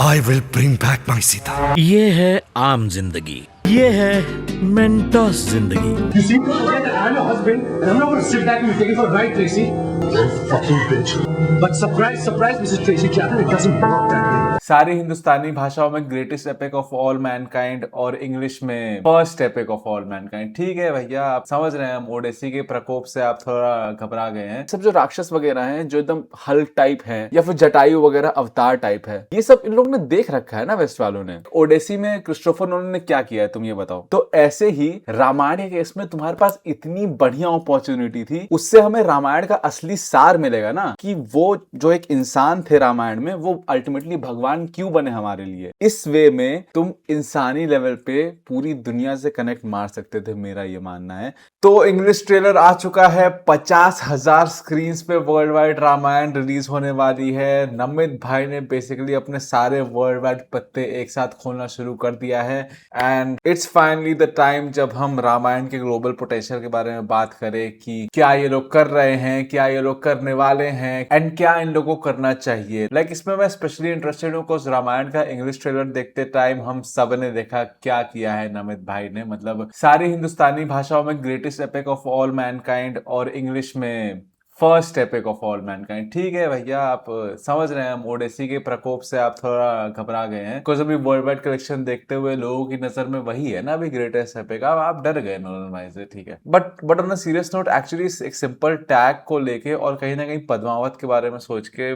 I will bring back my Sita. ये है आम जिंदगी, ये है मेंटोस जिंदगी। You seem to forget that I'm your husband and I'm not going to sit back and be taken for a ride, Tracy. You fucking bitch. But surprise, surprise, Mrs. Tracy Chapman, it doesn't work that way. सारी हिंदुस्तानी भाषाओं में greatest epic of all Mankind और English में first epic of all Mankind. ठीक है भैया, आप समझ रहे हैं हम ओडेसी के प्रकोप से आप थोड़ा घबरा गए हैं। सब जो राक्षस वगैरह हैं, जो एकदम हल्क टाइप हैं या फिर जटायु वगैरह अवतार टाइप है, ये सब इन लोगों ने देख रखा है ना वेस्ट वालों ने। ओडेसी में क्रिस्टोफर नोलन ने क्या किया है तुम ये बताओ। तो ऐसे ही रामायण के केस में तुम्हारे पास इतनी बढ़िया अपॉर्चुनिटी थी, उससे हमें रामायण का असली सार मिलेगा ना, कि वो जो एक इंसान थे रामायण में, वो अल्टीमेटली भगवान क्यों बने हमारे लिए। इस वे में तुम इंसानी लेवल पे पूरी दुनिया से कनेक्ट मार सकते थे, मेरा ये मानना है। तो इंग्लिश ट्रेलर आ चुका है, 50,000 स्क्रीन पे वर्ल्ड वाइड रामायण रिलीज होने वाली है। नमित भाई ने बेसिकली अपने सारे वर्ल्ड वाइड पत्ते एक साथ खोलना शुरू कर दिया है and it's finally the time जब हम रामायण के ग्लोबल पोटेंशियल के बारे में बात करें कि क्या ये लोग कर रहे हैं, क्या ये लोग करने वाले हैं एंड क्या इन लोगों को करना चाहिए। इसमें मैं स्पेशली इंटरेस्टेड हूँ बिकॉज रामायण का इंग्लिश ट्रेलर देखते टाइम हम सब ने देखा क्या किया है नमित भाई ने। मतलब सारी हिंदुस्तानी भाषाओं में greatest epic of all Mankind और इंग्लिश में first epic of all Mankind. ठीक है भैया, आप समझ रहे हैं हम ओडेसी के प्रकोप से आप थोड़ा घबरा गए हैं बिकॉज अभी वर्ल्ड वाइड कलेक्शन देखते हुए लोगों की नजर में वही है ना अभी ग्रेटेस्ट एपिक। आप डर गए नोलन भाई से, ठीक है। But on a serious note, actually एक सिंपल टैग को लेके और कहीं ना कहीं पद्मावत के बारे में सोच के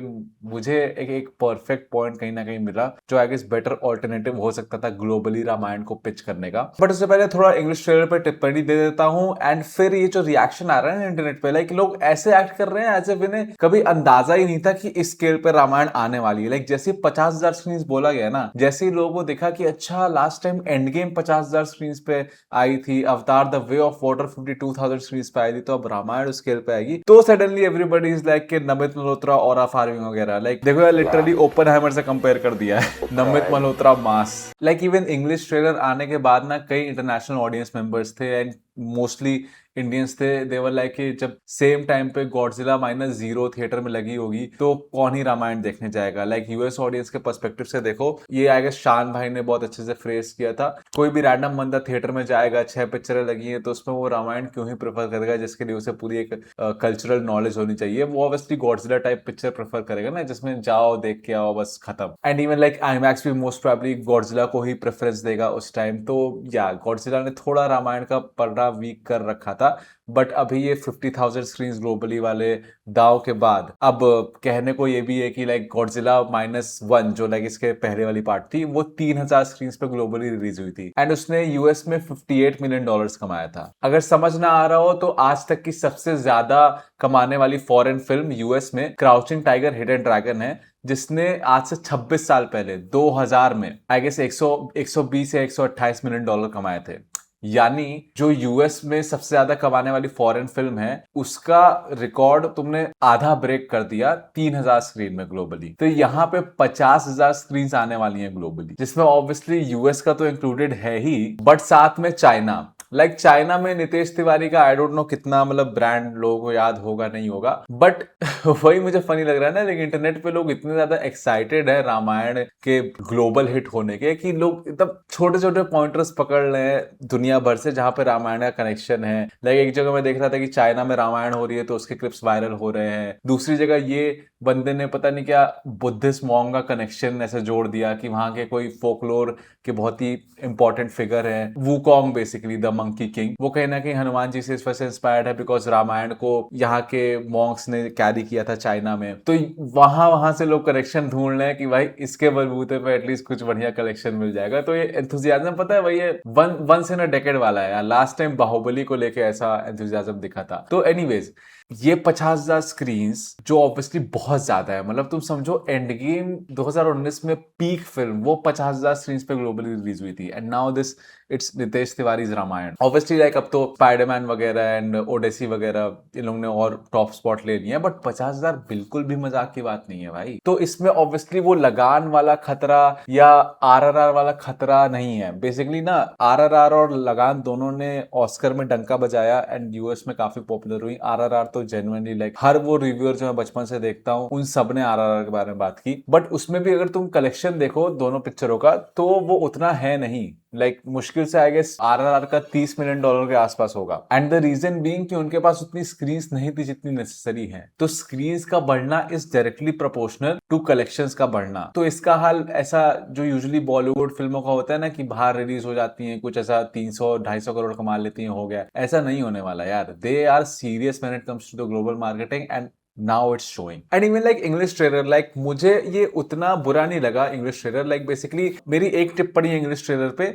मुझे एक परफेक्ट पॉइंट कहीं ना कहीं मिला, जो आई गेस बेटर ऑल्टरनेटिव हो सकता था ग्लोबली रामायण को पिच करने का। बट उससे पहले थोड़ा इंग्लिश ट्रेलर पे टिप्पणी दे देता हूँ एंड फिर ये जो रिएक्शन आ रहा है ना इंटरनेट पे, लोग ऐसे कर रहे हैं ऐसे इन्हें कभी अंदाजा ही नहीं था कि इस स्केल पे रामायण आने वाली है। जैसे 50,000 स्क्रीन बोला गया ना, जैसे ही लोगों को देखा कि अच्छा last time end game 50,000 screen पे आई थी, अवतार the way of water 52,000 screen पे आई थी, तो अब रामायण उस स्केल पे आएगी। तो सडनली एवरीबॉडी इज लाइक कि नमित मल्होत्रा और फार्मिंग वगैरह, देखो यार लिटरली ओपनहाइमर से कंपेयर कर दिया है नमित मल्होत्रा मास। इवन इंग्लिश ट्रेलर आने के बाद ना कई इंटरनेशनल ऑडियंस मेंबर्स थे एंड मोस्टली इंडियंस थे, देवर लाइक कि जब सेम टाइम पे गॉडजिला -0 थिएटर में लगी होगी तो कौन ही रामायण देखने जाएगा। यूएस ऑडियंस के पर्सपेक्टिव से देखो, ये आई गेस शान भाई ने बहुत अच्छे से फ्रेज किया था। कोई भी रैंडम बंदा थिएटर में जाएगा, 6 पिक्चरें लगी है तो उसमें वो रामायण क्यों ही प्रेफर करेगा, जिसके लिए उसे पूरी एक कल्चरल नॉलेज होनी चाहिए। वो obviously Godzilla type picture prefer करेगा ना, जिसमें जाओ देख के आओ बस खत्म। एंड इवन आईमैक्स भी मोस्ट प्रोबेबली गॉडजिला को ही प्रेफरेंस देगा उस टाइम। तो या गॉडजिला ने थोड़ा रामायण का पलड़ा वीक कर रखा था, बट अभी ये 50,000 स्क्रीन ग्लोबली वाले दाव के बाद अब कहने को ये भी है कि गॉडजिला -1 जो इसके पहले वाली पार्ट थी, वो 3,000 स्क्रीन पे ग्लोबली रिलीज हुई थी एंड उसने यूएस में $58 मिलियन कमाया था। अगर समझ ना आ रहा हो तो आज तक की सबसे ज्यादा कमाने वाली फॉरेन फिल्म यूएस में क्राउचिंग टाइगर हिडन ड्रैगन है, जिसने आज से 26 साल पहले 2000 में आई गेस 120 या 128 मिलियन डॉलर कमाए थे। यानी जो यूएस में सबसे ज्यादा कमाने वाली फॉरेन फिल्म है, उसका रिकॉर्ड तुमने आधा ब्रेक कर दिया 3,000 स्क्रीन में ग्लोबली। तो यहाँ पे 50,000 स्क्रीन आने वाली हैं ग्लोबली, जिसमें ऑब्वियसली यूएस का तो इंक्लूडेड है ही, बट साथ में चाइना। चाइना में नितेश तिवारी का आई डोंट नो कितना ब्रांड लोगों को याद होगा नहीं होगा, बट वही मुझे फनी लग रहा है ना। इंटरनेट पे लोग इतने ज्यादा एक्साइटेड है रामायण के ग्लोबल हिट होने के कि लोग एकदम छोटे छोटे पॉइंटर्स पकड़ रहे हैं दुनिया भर से जहां पे रामायण का कनेक्शन है। एक जगह मैं देख रहा था कि चाइना में रामायण हो रही है तो उसके क्लिप्स वायरल हो रहे हैं। दूसरी जगह ये बंदे ने पता नहीं क्या बुद्धिस्ट मॉन्ग का कनेक्शन ऐसे जोड़ दिया कि वहां के कोई फोकलोर के बहुत ही इंपॉर्टेंट फिगर है, Wukong basically the monkey king. वो कहीं ना कहीं हनुमान जी से इस वजह से इंस्पायर्ड है बिकॉज रामायण को यहाँ के मॉन्क्स ने कैरी किया था चाइना में। तो वहां से लोग कलेक्शन ढूंढ रहे हैं कि भाई इसके बलबूते पे एटलीस्ट कुछ बढ़िया कलेक्शन मिल जाएगा। तो ये एंथुसियाज्म पता है भाई, ये वंस इन अ डेकेड वाला है। लास्ट टाइम बाहुबली को लेके ऐसा एंथुसियाज्म दिखा था। तो एनीवेज ये 50,000 स्क्रीन जो ऑब्वियसली बहुत ज्यादा है। तुम समझो एंड गेम 2019 में पीक फिल्म वो 50,000 स्क्रीन पे ग्लोबली रिलीज हुई थी and now this it's Nitesh Tiwari's Ramayan. Obviously अब तो स्पाइडरमैन वगैरह एंड ओडेसी वगैरह इन लोगों ने और टॉप स्पॉट ले लिया है, बट 50,000 बिल्कुल भी मजाक की बात नहीं है भाई। तो इसमें ऑब्वियसली वो लगान वाला खतरा या आरआरआर वाला खतरा नहीं है। बेसिकली ना आरआरआर और लगान दोनों ने ऑस्कर में डंका बजाया एंड यूएस में काफी पॉपुलर हुई। आरआरआर तो जेन्युइनली लाइक हर वो रिव्यूअर जो मैं बचपन से देखता हूँ उन सब ने आरआरआर के बारे में बात की, बट उसमें भी अगर तुम कलेक्शन देखो दोनों पिक्चरों का तो वो उतना है नहीं। लाइक मुश्किल से आई गेस आरआरआर का $30 मिलियन के आसपास होगा, एंड द रीजन बीइंग कि उनके पास उतनी स्क्रीन्स नहीं थी जितनी नेसेसरी है। तो स्क्रीन्स का बढ़ना is directly proportional to collections का बढ़ना। तो इसका हाल ऐसा जो यूजुअली बॉलीवुड फिल्मों का होता है ना कि बाहर रिलीज हो जाती हैं कुछ ऐसा 300-250 करोड़ कमा लेती हैं, हो गया, ऐसा नहीं होने वाला यार। They are serious when it comes to the global marketing and now it's showing. And even like English trailer, like मुझे ये उतना बुरा नहीं लगा इंग्लिश ट्रेलर। लाइक बेसिकली मेरी एक टिप्पणी इंग्लिश ट्रेलर पे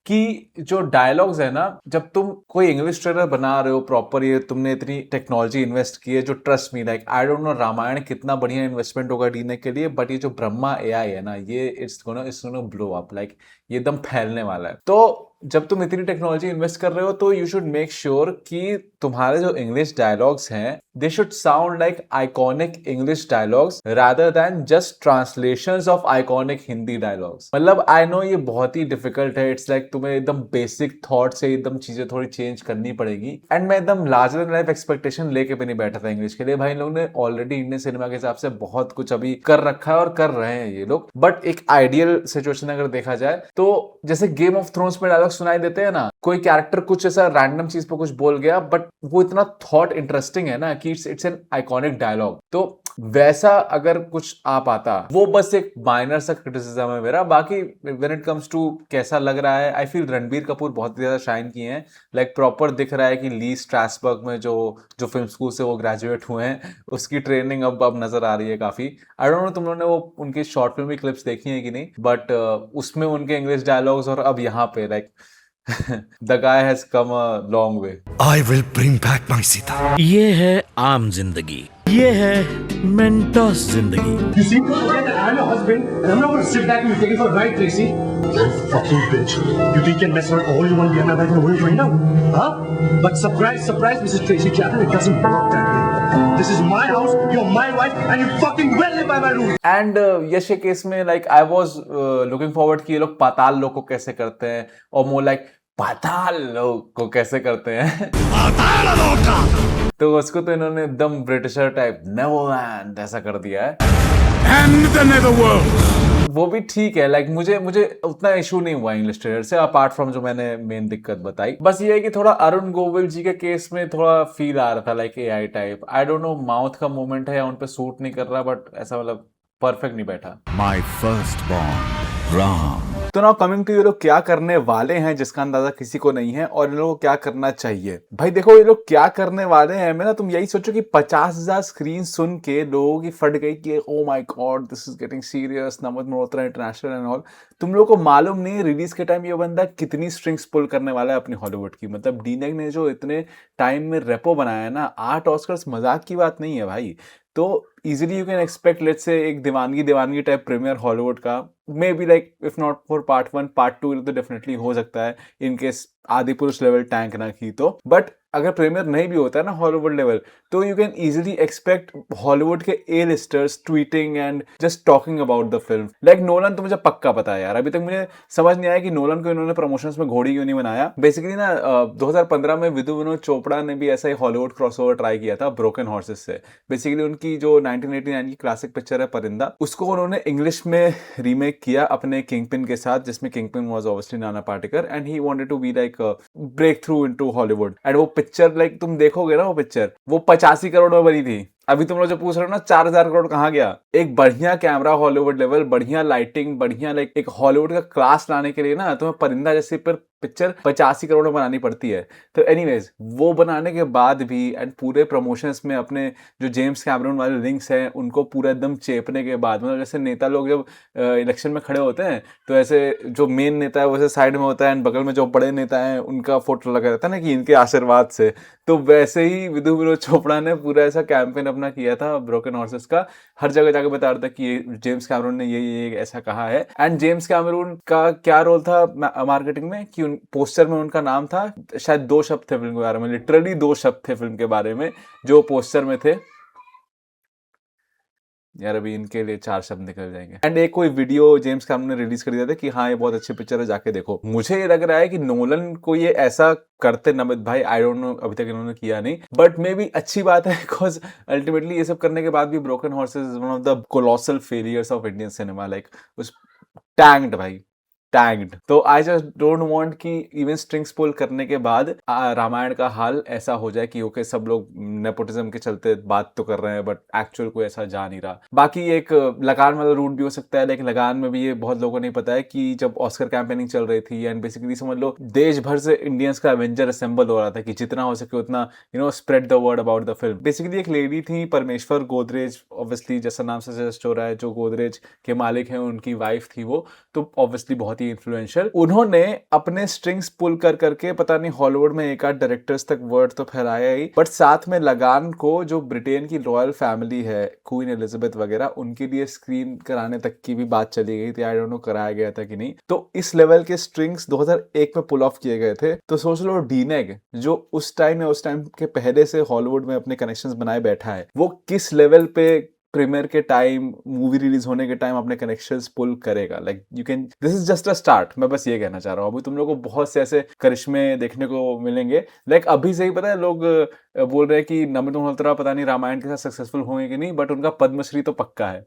कि जो डायलॉग्स है ना, जब तुम कोई इंग्लिश ट्रेलर बना रहे हो प्रॉपर, ये तुमने इतनी टेक्नोलॉजी इन्वेस्ट की है, जो trust me like I don't know Ramayan कितना बढ़िया इन्वेस्टमेंट होगा डीने के लिए, बट ये जो ब्रह्मा एआई है ना, ये it's gonna blow up, like ये एकदम फैलने वाला है। तो जब तुम इतनी टेक्नोलॉजी इन्वेस्ट कर रहे हो तो यू शुड मेक श्योर कि तुम्हारे जो इंग्लिश डायलॉग्स हैं they should sound like iconic English dialogues rather than just translations of iconic Hindi dialogues. मतलब आई नो ये बहुत ही डिफिकल्ट है, इट्स लाइक तुम्हें एकदम बेसिक थॉट से एकदम चीजें थोड़ी चेंज करनी पड़ेगी। एंड मैं एकदम लार्जर देन लाइफ एक्सपेक्टेशन लेके भी नहीं बैठा था इंग्लिश के लिए। भाई लोग ने ऑलरेडी इंडियन सिनेमा के हिसाब से बहुत कुछ अभी कर रखा है और कर रहे हैं ये लोग, बट एक आइडियल सिचुएशन अगर देखा जाए तो जैसे गेम ऑफ थ्रोन्स में डायलॉग सुनाई देते हैं ना, कोई कैरेक्टर कुछ ऐसा रैंडम चीज पर कुछ बोल गया बट वो इतना थॉट इंटरेस्टिंग है ना कि इट्स एन आइकॉनिक डायलॉग। तो वैसा अगर कुछ आ पाता, वो बस एक माइनर सा क्रिटिसिज्म है मेरा। बाकी व्हेन इट कम्स टू कैसा लग रहा है, आई फील रणबीर कपूर बहुत ज्यादा शाइन किए हैं। लाइक प्रॉपर दिख रहा है कि ली स्ट्रासबर्ग में जो फिल्म स्कूल से वो ग्रेजुएट हुए हैं उसकी ट्रेनिंग अब नजर आ रही है काफी। आई डोंट नो तुम लोगों ने वो उनकी शॉर्ट फिल्म की क्लिप्स देखी है कि नहीं, बट उसमें उनके इंग्लिश डायलॉग्स और अब यहाँ पे like the guy has come a long way. I will bring back my Sita. ये है आम जिंदगी, ये है मेंटोस जिंदगी। You see, forget that I'm your husband, and I'm not going to sit back and be taken for a ride, Tracy. You fucking bitch. You think you can mess around all you want to get my wife in a wheel right now? Huh? But surprise, Mrs. Tracy Chapman, it doesn't work that way. This is my house, you're my wife, and you fucking well live by my rules. And Yash के case में like I was looking forward कि ये लोग पाताल लोग को कैसे करते हैं, और मोर लाइक पाताल लोग को कैसे करते हैं। तो उसको तो इन्होंने एकदम ब्रिटिशर टाइप नेवरलैंड ऐसा कर दिया है। And the netherworld. वो भी ठीक है, लाइक मुझे उतना इशू नहीं हुआ इंग्लिश ट्रेलर से, अपार्ट फ्रॉम जो मैंने मेन दिक्कत बताई। बस ये है कि थोड़ा अरुण गोविल जी के केस में थोड़ा फील आ रहा था like AI type. I don't no mouth का मूवमेंट है या उन पे सूट नहीं कर रहा, बट ऐसा मतलब परफेक्ट नहीं बैठा। My firstborn, Ram. तो नाउ कमिंग टू ये लोग क्या करने वाले हैं जिसका अंदाजा किसी को नहीं है, और इन लोगों को क्या करना चाहिए। भाई देखो ये लोग क्या करने वाले हैं, मैं ना तुम यही सोचो कि 50,000 स्क्रीन सुन के लोगों की फट गई कि oh my God this is getting serious, नमक मल्होत्रा इंटरनेशनल एंड ऑल। तुम लोगों को मालूम नहीं रिलीज के टाइम ये बंदा कितनी स्ट्रिंग्स पुल करने वाला है अपनी हॉलीवुड की। मतलब डीनेग ने जो इतने टाइम में रेपो बनाया है ना, 8 ऑस्कर्स मजाक की बात नहीं है भाई। तो easily you can expect let's say एक दीवानगी टाइप प्रीमियर हॉलीवुड का, may be like if not for part 1 part 2 तो डेफिनेटली हो सकता है इनकेस आदि पुरुष लेवल टैंक ना की तो। बट अगर प्रीमियर नहीं भी होता है ना हॉलीवुड लेवल, तो you can easily expect Hollywood के A listers tweeting and just talking about the film. Like Nolan तो मुझे पक्का पता है यार, अभी तक मुझे समझ नहीं आया कि नोलन को इन्होंने प्रमोशंस में घोड़ी क्यों नहीं बनाया। बेसिकली ना 2015 में विदु विनोद चोपड़ा ने भी ऐसा ही हॉलीवुड क्रॉसओवर ट्राई किया था ब्रोकन हॉर्सेस से। बेसिकली उनकी जो 1989 की क्लासिक पिक्चर है परिंदा, उसको उन्होंने इंग्लिश में रीमेक किया अपने किंगपिन के साथ, जिसमें kingpin was obviously Nana Patekar and he wanted to be like break through into Hollywood. And वो पिक्चर लाइक तुम देखोगे ना, वो पिक्चर वो 85 करोड़ में बनी थी। अभी तुम लोग जो पूछ रहे हो ना 4,000 करोड़ कहाँ गया। एक बढ़िया कैमरा हॉलीवुड लेवल, बढ़िया लाइटिंग, बढ़िया लाइक एक हॉलीवुड का क्लास लाने के लिए ना तुम्हें परिंदा जैसी पिक्चर 85 करोड़ में बनानी पड़ती है। तो एनीवेज वो बनाने के बाद भी एंड पूरे प्रमोशंस में अपने जो जेम्स कैमरून वाले लिंक्स हैं उनको पूरा एकदम चेपने के बाद, मतलब जैसे नेता लोग जब इलेक्शन में खड़े होते हैं तो ऐसे जो मेन नेता है वैसे साइड में होता है एंड बगल में जो बड़े नेता हैं उनका फोटो लगा रहता है ना कि इनके आशीर्वाद से, तो वैसे ही विदु विनोद चोपड़ा ने पूरा ऐसा कैंपेन अपना किया था ब्रोकन हॉर्सेस का। हर जगह जाके बता रहा था कि जेम्स कैमरून ने ये ऐसा कहा है। एंड जेम्स कैमरून का क्या रोल था मार्केटिंग में कि पोस्टर में उनका नाम था, शायद 2 शब्द थे फिल्म के बारे में, लिटरली 2 शब्द थे फिल्म के बारे में जो पोस्टर में थे। यार अभी इनके लिए 4 शब्द निकल जाएंगे। एंड एक कोई वीडियो जेम्स कैमरन ने रिलीज कर दिया था कि हाँ ये बहुत अच्छी पिक्चर है, जाके देखो। मुझे ये लग रहा है कि नोलन को ये ऐसा करते नमित भाई, आई डोंट नो, अभी तक इन्होंने किया नहीं, बट मे बी अच्छी बात है बिकॉज अल्टीमेटली ये सब करने के बाद भी broken horses is one of the colossal failures of Indian cinema. Like उस टैंक्ड भाई, टैग्ड। तो आई जस्ट डोंट वांट कि इवन स्ट्रिंग्स पुल करने के बाद रामायण का हाल ऐसा हो जाए कि ओके सब लोग नेपोटिज्म के चलते बात तो कर रहे हैं बट एक्चुअल कोई ऐसा जा नहीं रहा। बाकी एक लगान वाला रूट भी हो सकता है, लेकिन लगान में भी ये बहुत लोगों को नहीं पता है कि जब ऑस्कर कैंपेनिंग चल रही थी एंड बेसिकली समझ लो देश भर से इंडियंस का एवेंजर असेंबल हो रहा था कि जितना हो सके उतना spread the word about the film. Basically एक लेडी थी परमेश्वर गोदरेज, ऑब्वियसली जैसा नाम से सजेस्ट हो रहा है, जो गोदरेज के मालिक हैं उनकी वाइफ थी वो, तो ऑब्वियसली बहुत ही इन्फ्लुएंशियल। उन्होंने अपने स्ट्रिंग्स पुल कर करके पता नहीं हॉलीवुड में एक आध डायरेक्टर्स तक वर्ड तो फैलाया ही, बट साथ में लगान को जो ब्रिटेन की रॉयल फैमिली है, क्वीन एलिजाबेथ वगैरह, उनके लिए स्क्रीन कराने तक की भी बात चली गई थी। आई डोंट नो कराया गया था कि नहीं। तो इस लेवल के स्ट्रिंग्स 2001 में पुल ऑफ किए गए थे। तो सोच लो डीनेग जो उस टाइम के पहले से हॉलीवुड में अपने कनेक्शंस बनाए बैठा है, वो किस लेवल पे प्रीमियर के टाइम, मूवी रिलीज होने के टाइम अपने कनेक्शंस पुल करेगा। Like you can, this is just a start. मैं बस ये कहना चाह रहा हूँ, अभी तुम लोगों को बहुत से ऐसे करिश्मे देखने को मिलेंगे। लाइक अभी से ही पता है लोग बोल रहे हैं कि नमित मल्होत्रा पता नहीं रामायण के साथ सक्सेसफुल होंगे कि नहीं, बट उनका पद्मश्री तो पक्का है।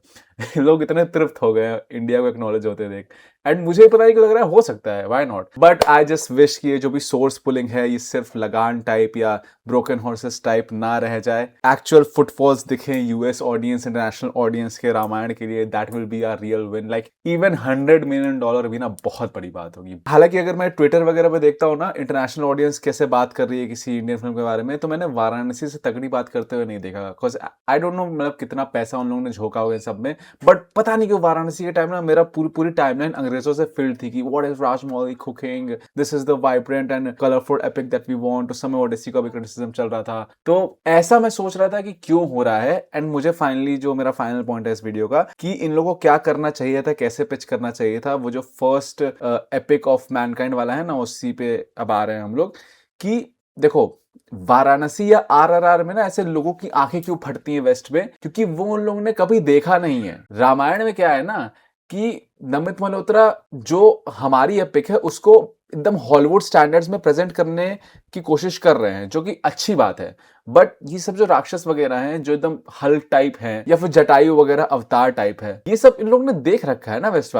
लोग इतने तृप्त हो गए हैं इंडिया को एक्नॉलेज होते देख। एंड मुझे पता है कि लग रहा है हो सकता है, why not. But I just wish कि ये जो भी सोर्स पुलिंग है ये सिर्फ लगान टाइप या ब्रोकन हॉर्सेस टाइप ना रह जाए, एक्चुअल फुटफॉल्स दिखे यूएस ऑडियंस, इंटरनेशनल ऑडियंस के रामायण के लिए। That will be our real win. Like even $100 million भी ना बहुत बड़ी बात होगी। हालांकि अगर मैं ट्विटर वगैरह पे देखता हूँ ना इंटरनेशनल ऑडियंस कैसे बात कर रही है किसी इंडियन फिल्म के बारे में, तो मैंने वाराणसी से तगड़ी बात करते हुए नहीं देखा। बिकॉज आई डोंट नो मतलब कितना पैसा उन लोगों ने झोंका होगा इन सब में, बट पता नहीं क्यों वाराणसी के टाइम ना मेरा पूरी टाइमलाइन अंग्रेजों से फिल्ड थी कि what is Rajamouli cooking, this is the vibrant and colourful epic that we want. उस समय ओडेसी का भी क्रिटिसिज्म चल रहा था, तो ऐसा मैं सोच रहा था कि क्यों हो रहा है। एंड मुझे फाइनली जो मेरा फाइनल पॉइंट है इस वीडियो का कि इन लोगों को क्या करना चाहिए था, कैसे पिच करना चाहिए था। वो जो फर्स्ट एपिक ऑफ मैनकाइंड वाला है ना, उसी पे अब आ रहे हैं हम लोग कि देखो वाराणसी या आरआरआर में ना ऐसे लोगों की आंखें क्यों फटती हैं वेस्ट में, क्योंकि वो उन लोगों ने कभी देखा नहीं है। रामायण में क्या है ना कि नमित मल्होत्रा जो हमारी एपिक है उसको एकदम हॉलीवुड स्टैंडर्ड्स में प्रेजेंट करने की कोशिश कर रहे हैं, जो कि अच्छी बात है। बट ये सब जो राक्षस वगैरह हैं जो एकदम हल्क टाइप हैं या फिर जटायु वगैरह अवतार टाइप है, ये सब इन लोगों ने देख रखा है ना वेस्ट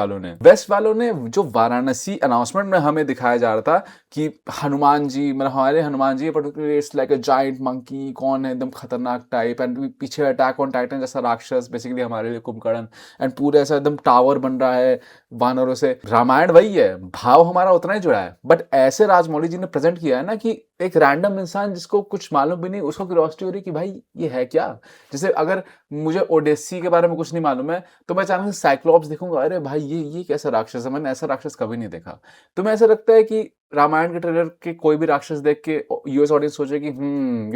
वालों ने जो वाराणसी अनाउंसमेंट में हमें दिखाया जा रहा था कि हनुमान जी, मतलब हमारे Hanuman ji particularly it's like a giant monkey, कौन है एकदम खतरनाक टाइप, एंड पीछे अटैक ऑन टाइटन जैसा राक्षस, बेसिकली हमारे लिए कुंभकर्ण, एंड पूरे ऐसा एकदम टावर बन रहा है वानरों से। रामायण वही है, भाव हमारा उतना ही जुड़ा है, बट ऐसे राजमौली जी ने प्रेजेंट किया है ना कि एक रैंडम इंसान जिसको कुछ मालूम भी नहीं, उसको क्यूरियोसिटी हो रही कि भाई ये है क्या। जैसे अगर मुझे ओडेसी के बारे में कुछ नहीं मालूम है तो मैं अचानक से साइक्लॉप्स देखूंगा, अरे भाई ये कैसा राक्षस है, मैंने ऐसा राक्षस कभी नहीं देखा। तो मैं ऐसा लगता है कि रामायण के ट्रेलर के कोई भी राक्षस देख के यूएस ऑडियंस सोचे कि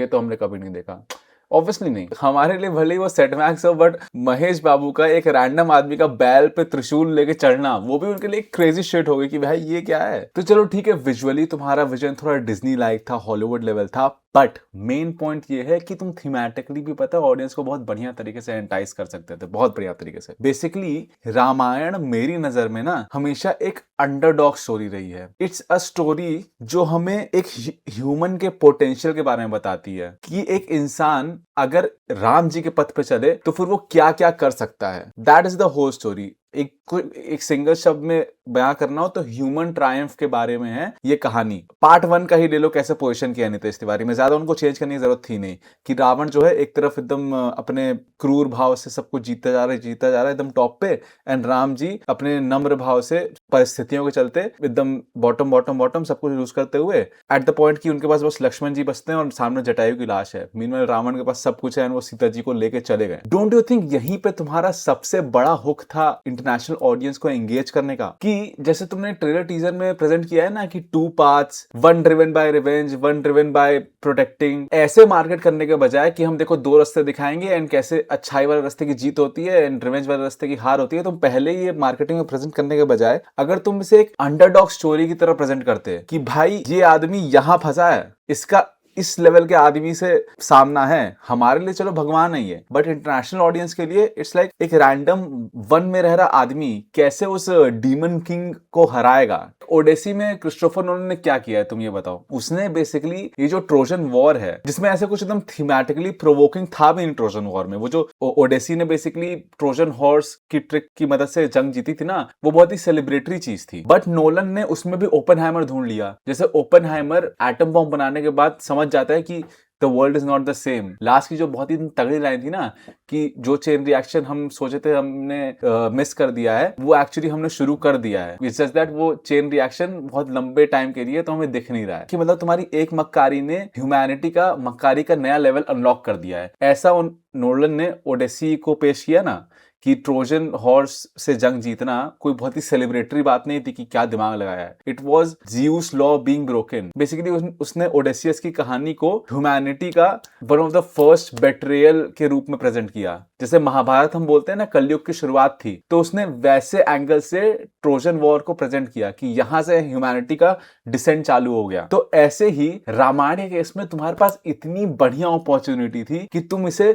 ये तो हमने कभी नहीं देखा। ऑब्वियसली नहीं, हमारे लिए भले ही वो सेटबैक्स हो, बट महेश बाबू का एक रैंडम आदमी का बैल पे त्रिशूल लेके चढ़ना, वो भी उनके लिए क्रेजी शिट हो गई कि भाई ये क्या है। तो चलो ठीक है, विजुअली तुम्हारा विजन थोड़ा डिज्नी लाइक था, हॉलीवुड लेवल था, बट मेन पॉइंट ये है कि तुम थीमेटिकली भी पता ऑडियंस को बहुत बढ़िया तरीके से एंटाइज कर सकते थे, बहुत बढ़िया तरीके से। बेसिकली रामायण मेरी नजर में ना हमेशा एक अंडरडॉग स्टोरी रही है। इट्स अ स्टोरी जो हमें एक ह्यूमन के पोटेंशियल के बारे में बताती है कि एक इंसान अगर राम जी के पथ पे चले तो फिर वो क्या क्या कर सकता है। That is the whole story. एक सिंगल शब्द में बयां करना हो तो ह्यूमन ट्रायम्फ के बारे में है ये कहानी। पार्ट 1 का ही ले लो, कैसे पोजीशन किया नीतीश तिवारी में, ज्यादा उनको चेंज करने की जरूरत थी नहीं कि रावण जो है एक तरफ एकदम अपने क्रूर भाव से सब कुछ जीतता जा रहा है एकदम टॉप पे, एंड राम जी अपने नम्र भाव से परिस्थितियों के चलते एकदम बॉटम सब कुछ यूज करते हुए एट द पॉइंट कि उनके पास बस लक्ष्मण जी बचते हैं और सामने जटायु की लाश है। मीनवाइल रावण के पास सब कुछ है, वो सीता जी को लेके चले गए। डोंट यू थिंक यहीं पे तुम्हारा सबसे बड़ा हुक था इंटरनेशनल ऑडियंस को एंगेज करने का, कि जैसे तुमने ट्रेलर टीजर में प्रेजेंट किया है ना कि 2 parts, 1 driven by revenge, 1 driven by protecting, ऐसे मार्केट करने के बजाय कि हम देखो 2 रास्ते दिखाएंगे एंड कैसे अच्छाई वाले रास्ते की जीत होती है एंड रिवेंज वाले रास्ते की हार होती है। तुम पहले ये मार्केटिंग में प्रेजेंट करने के बजाय अगर तुम इसे एक अंडरडॉग स्टोरी की तरह प्रेजेंट करते कि भाई ये आदमी यहां फंसा है, इसका इस लेवल के आदमी से सामना है। हमारे लिए चलो भगवान नहीं है, बट इंटरनेशनल ऑडियंस के लिए इट्स लाइक एक रैंडम वन में रह रहा आदमी कैसे उस डीमन किंग को हराएगा। ओडेसी में क्रिस्टोफर नोलन ने क्या किया है तुम ये बताओ। उसने बेसिकली ये जो ट्रोजन वॉर है, जिसमें ऐसे कुछ एकदम थीमेटिकली प्रोवोकिंग था भी इन ट्रोजन वॉर में, वो जो ओडेसी ने बेसिकली ट्रोजन हॉर्स की ट्रिक की मदद से जंग जीती थी ना, वो बहुत ही सेलिब्रेटरी चीज थी। बट नोलन ने उसमें भी ओपनहाइमर ढूंढ लिया। जैसे ओपनहाइमर एटम बॉम्ब बनाने के बाद समझ जाता है कि the world is not the same. Last की जो बहुत ही तगड़ी लाइन थी ना, कि जो चेन रिएक्शन हम सोचे थे हमने मिस कर दिया है, वो एक्चुअली हमने शुरू कर दिया है। इट्स जस्ट दैट वो चेन रिएक्शन बहुत लंबे टाइम के लिए तो हमें दिख नहीं रहा है, कि मतलब तुम्हारी एक मक्कारी ने ह्यूमैनिटी का मक्कारी का नया लेवल अनलॉक कर दिया है। ऐसा उन नोलन ने ओडेसी को पेश किया ना, कि ट्रोजन हॉर्स से जंग जीतना कोई बहुत ही सेलिब्रेटरी बात नहीं थी कि क्या दिमाग लगाया है। It was Zeus law being broken. Basically उसने ओडेसियस की कहानी को ह्यूमैनिटी का वन ऑफ द फर्स्ट बेट्रेयल के रूप में प्रेजेंट किया। जैसे महाभारत हम बोलते हैं ना कलयुग की शुरुआत थी, तो उसने वैसे एंगल से ट्रोजन वॉर को प्रेजेंट किया कि यहां से ह्यूमैनिटी का डिसेंट चालू हो गया। तो ऐसे ही रामायण के केस में तुम्हारे पास इतनी बढ़िया अपॉर्चुनिटी थी कि तुम इसे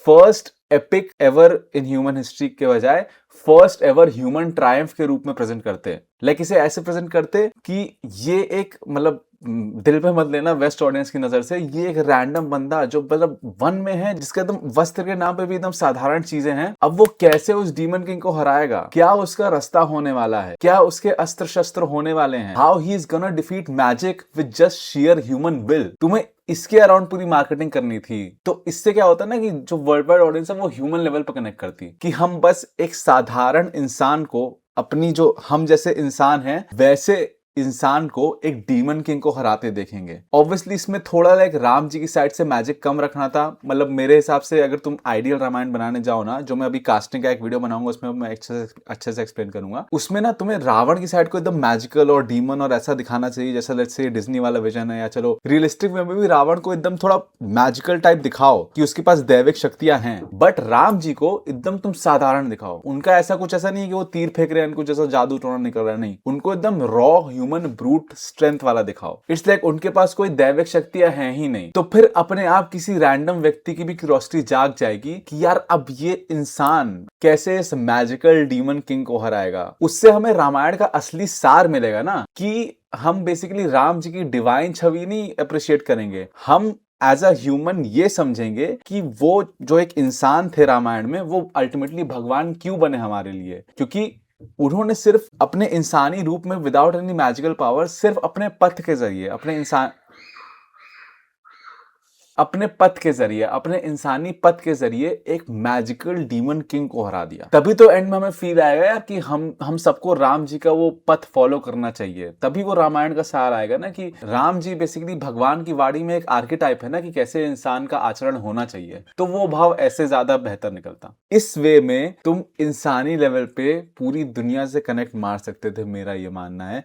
first epic ever in human history के बजाय फर्स्ट एवर ह्यूमन ट्रायम्फ के रूप में प्रेजेंट करते। लाइक इसे ऐसे प्रेजेंट करते कि ये एक मतलब दिल पे मत लेना वेस्ट ऑडियंस की नजर से, ये एक रैंडम बंदा जो मतलब वन में है, जिसका एकदम वस्त्र के नाम पे भी एकदम साधारण चीजें हैं, अब वो कैसे उस डीमन किंग को हराएगा, क्या उसका रास्ता होने वाला है, क्या उसके अस्त्र शस्त्र होने वाले हैं, how he is gonna defeat magic with just share human will. तुम्हें इसके अराउंड पूरी मार्केटिंग करनी थी। तो इससे क्या होता है ना कि जो वर्ल्ड वाइड ऑडियंस है वो ह्यूमन लेवल पर कनेक्ट करती, कि हम बस एक साधारण इंसान को, अपनी जो हम जैसे इंसान हैं वैसे इंसान को एक डीमन किंग को हराते देखेंगे। ऑब्वियसली इसमें थोड़ा लाइक राम जी की साइड से मैजिक कम रखना था। मतलब मेरे हिसाब से अगर तुम आइडियल रामायण बनाने जाओ ना, जो मैं अभी कास्टिंग का एक वीडियो बनाऊंगा उसमें मैं अच्छे से एक्सप्लेन करूंगा, उसमें ना तुम्हें रावण की साइड को एकदम मैजिकल और डीमन और ऐसा दिखाना चाहिए जैसा लेट्स से डिज्नी वाला विजन है, या चलो रियलिस्टिक में भी रावण को एकदम थोड़ा मैजिकल टाइप दिखाओ कि उसके पास दैविक शक्तियां हैं। बट राम जी को एकदम तुम साधारण दिखाओ। उनका ऐसा कुछ ऐसा नहीं है कि वो तीर फेंक रहे हैं, उनको जैसा जादू टोना निकल रहा है, नहीं, उनको एकदम रॉ ह्यूमन ब्रूट स्ट्रेंथ वाला दिखाओ। इट्स लाइक उनके पास कोई दैविक शक्तियां हैं ही नहीं। तो फिर अपने आप किसी रैंडम व्यक्ति की भी क्यूरियोसिटी जाग जाएगी कि यार अब ये इंसान कैसे इस मैजिकल डीमन किंग को हराएगा। उससे हमें रामायण का असली सार मिलेगा ना, कि हम बेसिकली राम जी की डिवाइन छवि नहीं अप्रिशिएट करेंगे, हम एज अ ह्यूमन ये समझेंगे कि वो जो एक इंसान थे रामायण में, वो अल्टीमेटली भगवान क्यों बने हमारे लिए, क्योंकि उन्होंने सिर्फ अपने इंसानी रूप में विदाउट एनी मैजिकल पावर, सिर्फ अपने पथ के जरिए, अपने पथ के जरिए, अपने इंसानी पथ के जरिए एक मैजिकल डीमन किंग को हरा दिया। तभी तो एंड में हमें फील आएगा यार कि हम सबको राम जी का वो पथ फॉलो करना चाहिए। तभी वो रामायण का सार आएगा ना, कि राम जी बेसिकली भगवान की वाणी में एक आर्केटाइप है ना, कि कैसे इंसान का आचरण होना चाहिए। तो वो भाव ऐसे ज्यादा बेहतर निकलता। इस वे में तुम इंसानी लेवल पे पूरी दुनिया से कनेक्ट मार सकते थे, मेरा ये मानना है।